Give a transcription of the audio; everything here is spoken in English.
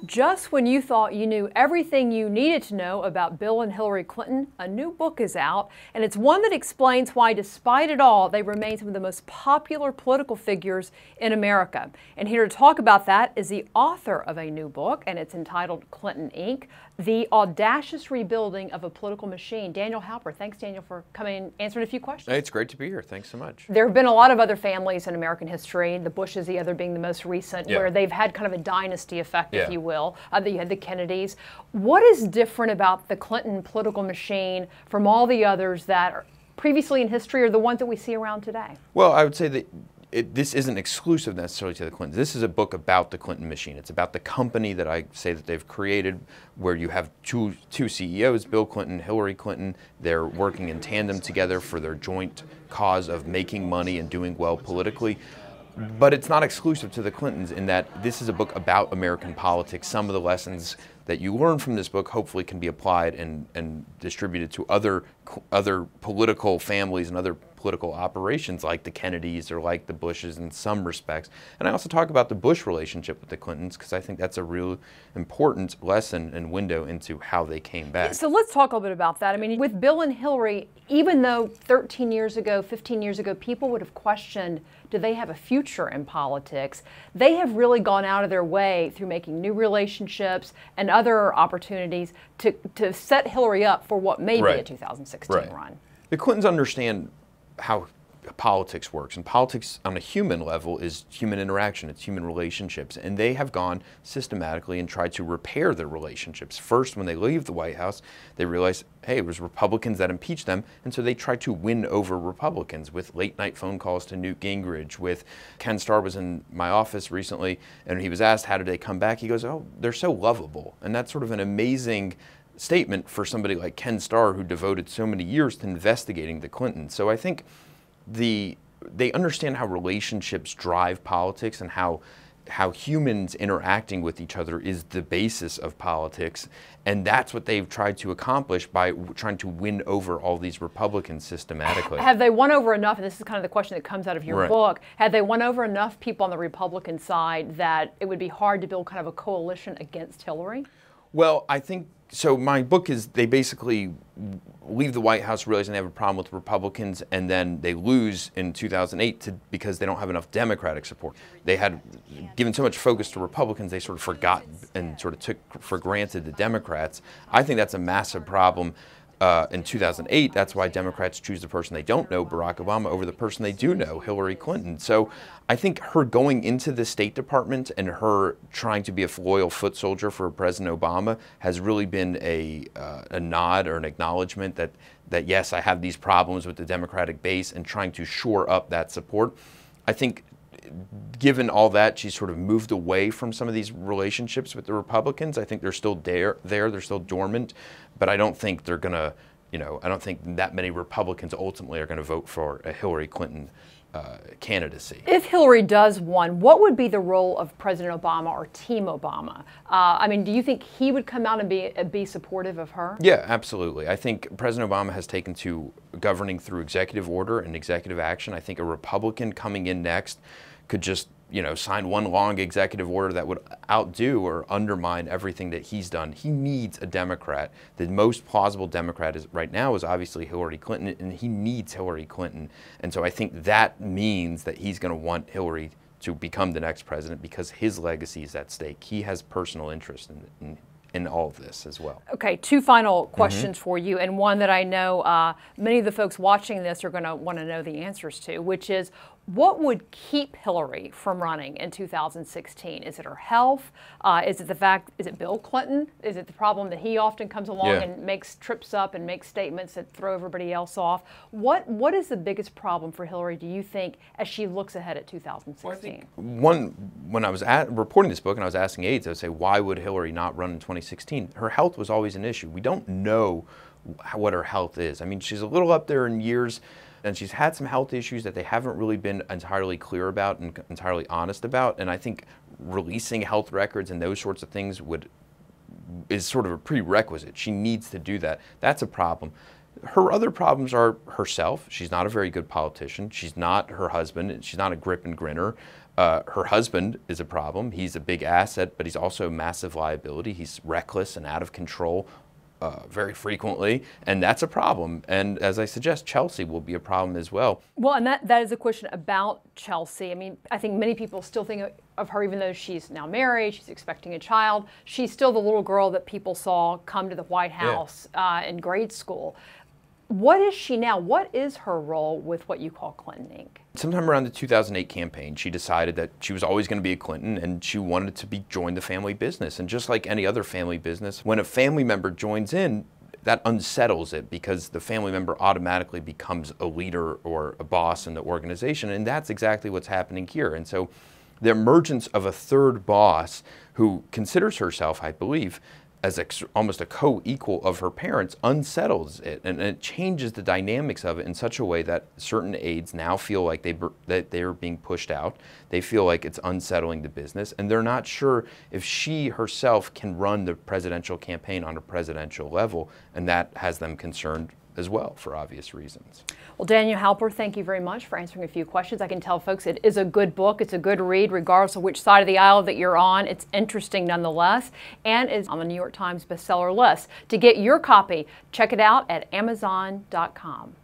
Just when you thought you knew everything you needed to know about Bill and Hillary Clinton, a new book is out, and it's one that explains why, despite it all, they remain some of the most popular political figures in America. And here to talk about that is the author of a new book, and it's entitled Clinton, Inc., The Audacious Rebuilding of a Political Machine. Daniel Halper. Thanks, Daniel, for coming and answering a few questions. Hey, it's great to be here. Thanks so much. There have been a lot of other families in American history, the Bushes, the other being the most recent, where they've had kind of a dynasty effect, if you will. You had the Kennedys. What is different about the Clinton political machine from all the others that are previously in history or the ones that we see around today? Well, I would say that this isn't exclusive necessarily to the Clintons. This is a book about the Clinton machine. It's about the company that I say that they've created, where you have two CEOs, Bill Clinton, Hillary Clinton. They're working in tandem together for their joint cause of making money and doing well politically. But it's not exclusive to the Clintons in that this is a book about American politics. Some of the lessons that you learn from this book hopefully can be applied and distributed to other political families and other political operations like the Kennedys or like the Bushes in some respects. And I also talk about the Bush relationship with the Clintons because I think that's a real important lesson and window into how they came back. So let's talk a little bit about that. I mean, with Bill and Hillary, even though 13 years ago, 15 years ago, people would have questioned, do they have a future in politics? They have really gone out of their way through making new relationships and other opportunities to set Hillary up for what may be a 2016 run. The Clintons understand how politics works, and politics on a human level is human interaction, it's human relationships, and they have gone systematically and tried to repair their relationships. First, when they leave the White House, they realize, hey, it was Republicans that impeached them, and so they tried to win over Republicans with late-night phone calls to Newt Gingrich. With Ken Starr was in my office recently, and he was asked, how did they come back? He goes, oh, they're so lovable, and that's sort of an amazing statement for somebody like Ken Starr, who devoted so many years to investigating the Clintons. So I think they understand how relationships drive politics and how humans interacting with each other is the basis of politics, and that's what they've tried to accomplish by trying to win over all these Republicans systematically. Have they won over enough, and this is kind of the question that comes out of your book, have they won over enough people on the Republican side that it would be hard to build kind of a coalition against Hillary? Well, I think so. My book is they basically leave the White House realizing they have a problem with Republicans, and then they lose in 2008 because they don't have enough Democratic support. They had given so much focus to Republicans, they sort of forgot and sort of took for granted the Democrats. I think that's a massive problem. In 2008, that's why Democrats choose the person they don't know, Barack Obama, over the person they do know, Hillary Clinton. So I think her going into the State Department and her trying to be a loyal foot soldier for President Obama has really been a nod or an acknowledgement that yes, I have these problems with the Democratic base, and trying to shore up that support. I think given all that, she's sort of moved away from some of these relationships with the Republicans. I think they're still there, they're still dormant, but I don't think they're gonna, I don't think that many Republicans ultimately are gonna vote for a Hillary Clinton candidacy. If Hillary does win, what would be the role of President Obama or Team Obama? I mean, do you think he would come out and be supportive of her? Yeah, absolutely. I think President Obama has taken to governing through executive order and executive action. I think a Republican coming in next could just, sign one long executive order that would outdo or undermine everything that he's done. He needs a Democrat. The most plausible Democrat right now is obviously Hillary Clinton, and he needs Hillary Clinton. And so I think that means that he's going to want Hillary to become the next president because his legacy is at stake. He has personal interest in all of this as well. Okay, two final questions for you, and one that I know many of the folks watching this are going to want to know the answers to, which is, what would keep Hillary from running in 2016? Is it her health? Is it Bill Clinton? Is it the problem that he often comes along and makes trips up and makes statements that throw everybody else off? What is the biggest problem for Hillary, do you think, as she looks ahead at 2016? Well, I think when I was reporting this book and I was asking aides, I would say, why would Hillary not run in 2016? Her health was always an issue. We don't know what her health is. I mean, she's a little up there in years, and she's had some health issues that they haven't really been entirely clear about and entirely honest about. And I think releasing health records and those sorts of things is sort of a prerequisite. She needs to do that. That's a problem. Her other problems are herself. She's not a very good politician. She's not her husband. She's not a grip and grinner. Her husband is a problem. He's a big asset, but he's also a massive liability. He's reckless and out of control very frequently, and that's a problem. And as I suggest, Chelsea will be a problem as well. Well, and that is a question about Chelsea. I mean, I think many people still think of her, even though she's now married, she's expecting a child, she's still the little girl that people saw come to the White House in grade school. What is she now? What is her role with what you call Clinton Inc.? Sometime around the 2008 campaign, she decided that she was always going to be a Clinton and she wanted to join the family business. And just like any other family business, when a family member joins in, that unsettles it because the family member automatically becomes a leader or a boss in the organization. And that's exactly what's happening here. And so the emergence of a third boss who considers herself, I believe, as almost a co-equal of her parents unsettles it, and it changes the dynamics of it in such a way that certain aides now feel like that they're being pushed out. They feel like it's unsettling the business, and they're not sure if she herself can run the presidential campaign on a presidential level, and that has them concerned as well for obvious reasons. Well, Daniel Halper, thank you very much for answering a few questions. I can tell folks it is a good book. It's a good read regardless of which side of the aisle that you're on. It's interesting nonetheless and is on the New York Times bestseller list. To get your copy, check it out at Amazon.com.